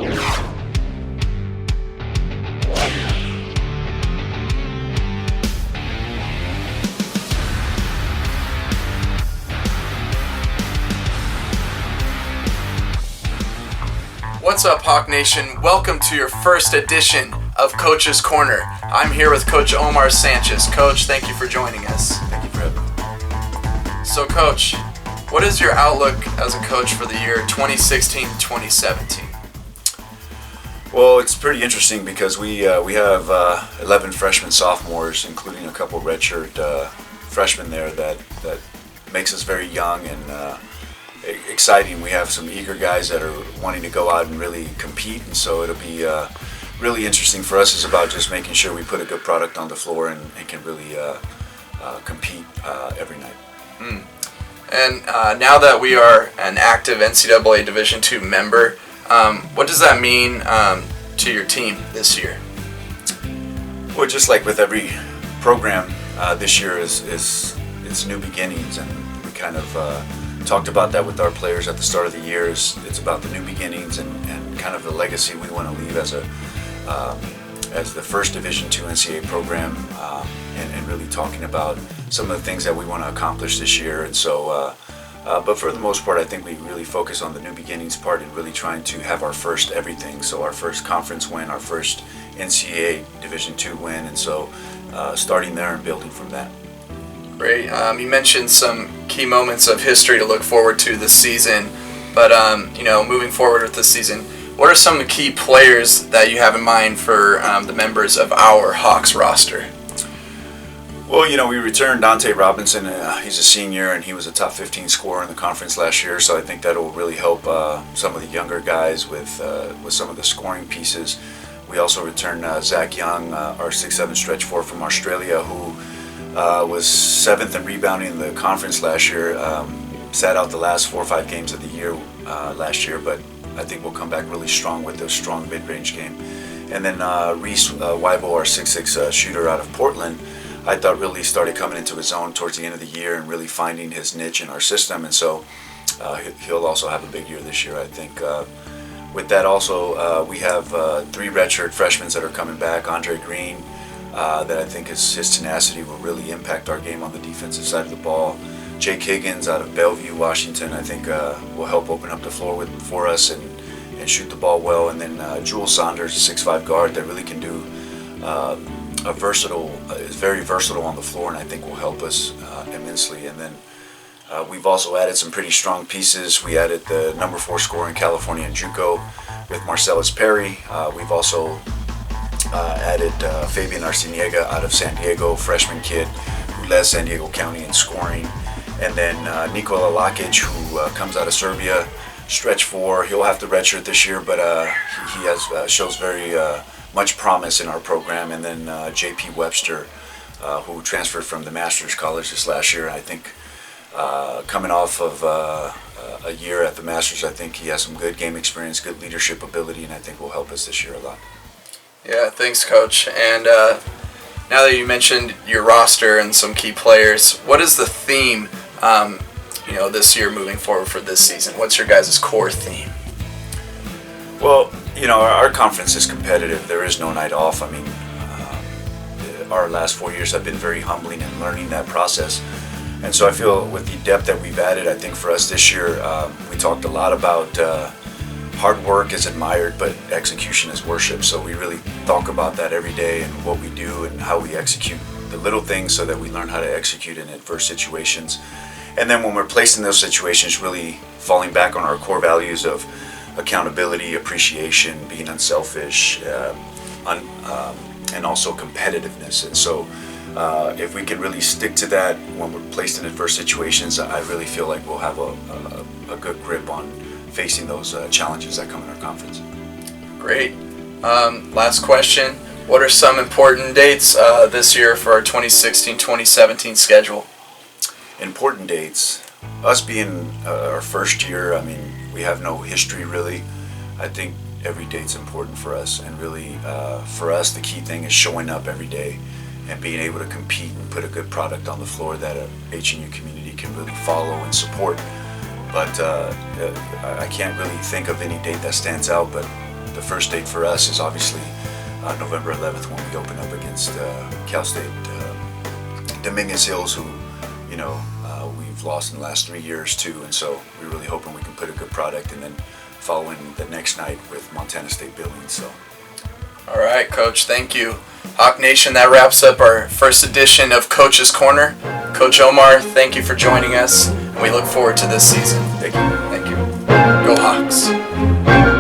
What's up, Hawk Nation? Welcome to your first edition of Coach's Corner. I'm here with Coach Omar Sanchez. Coach, thank you for joining us. Thank you for having me. So, Coach, what is your outlook as a coach for the year 2016-2017? Well, it's pretty interesting because we have 11 freshmen, sophomores, including a couple redshirt freshmen there that makes us very young and exciting. We have some eager guys that are wanting to go out and really compete, and so it'll be really interesting for us. It's about just making sure we put a good product on the floor and can really compete every night. And now that we are an active NCAA Division II member, what does that mean to your team this year? Well, just like with every program, this year is new beginnings, and we kind of talked about that with our players at the start of the year. It's about the new beginnings and kind of the legacy we want to leave as the first Division II NCAA program, and really talking about some of the things that we want to accomplish this year. And so, but for the most part, I think we really focus on the new beginnings part and really trying to have our first everything. So our first conference win, our first NCAA Division II win, and so starting there and building from that. Great. You mentioned some key moments of history to look forward to this season, but moving forward with this season, what are some of the key players that you have in mind for the members of our Hawks roster? Well, we returned Dante Robinson. He's a senior, and he was a top 15 scorer in the conference last year, so I think that will really help some of the younger guys with some of the scoring pieces. We also returned Zach Young, our 6'7" stretch four from Australia, who was 7th in rebounding in the conference last year. Sat out the last 4 or 5 games of the year last year, but I think we'll come back really strong with a strong mid-range game. And then Reese Weibo, our 6'6" shooter out of Portland, I thought really started coming into his own towards the end of the year and really finding his niche in our system. And so he'll also have a big year this year, I think. With that also, we have 3 redshirt freshmen that are coming back. Andre Green, that I think his tenacity will really impact our game on the defensive side of the ball. Jake Higgins out of Bellevue, Washington, I think will help open up the floor for us and shoot the ball well. And then Jules Saunders, a 6'5" guard that really can do is very versatile on the floor, and I think will help us immensely. And then we've also added some pretty strong pieces. We added the number 4 scorer in California in JUCO with Marcellus Perry. We've also added Fabian Arciniega out of San Diego, freshman kid who led San Diego County in scoring. And then Nikola Lakic, who comes out of Serbia, stretch 4. He'll have to redshirt this year, but he shows very much promise in our program. And then J.P. Webster, who transferred from the Masters College this last year. I think coming off of a year at the Masters, I think he has some good game experience, good leadership ability, and I think will help us this year a lot. Yeah, thanks, Coach. And now that you mentioned your roster and some key players, what is the theme, this year moving forward for this season? What's your guys' core theme? Well, our conference is competitive. There is no night off. I mean, our last 4 years have been very humbling in learning that process. And so I feel with the depth that we've added, I think for us this year, we talked a lot about hard work is admired, but execution is worship. So we really talk about that every day and what we do and how we execute the little things so that we learn how to execute in adverse situations. And then when we're placed in those situations, really falling back on our core values of accountability, appreciation, being unselfish, and also competitiveness. And so if we can really stick to that when we're placed in adverse situations, I really feel like we'll have a good grip on facing those challenges that come in our conference. Great. Last question. What are some important dates this year for our 2016-2017 schedule? Important dates. Us being our first year, I mean, we have no history really. I think every date's important for us, and really for us the key thing is showing up every day and being able to compete and put a good product on the floor that a HNU community can really follow and support. But I can't really think of any date that stands out, but the the first date for us is obviously November 11th when we open up against Cal State Dominguez Hills, who we've lost in the last 3 years too, and so we're really hoping we can put a good product, and then following the next night with Montana State Billings. So. All right, Coach, thank you. Hawk Nation, that wraps up our first edition of Coach's Corner. Coach Omar, thank you for joining us, and we look forward to this season. Thank you. Thank you. Go Hawks.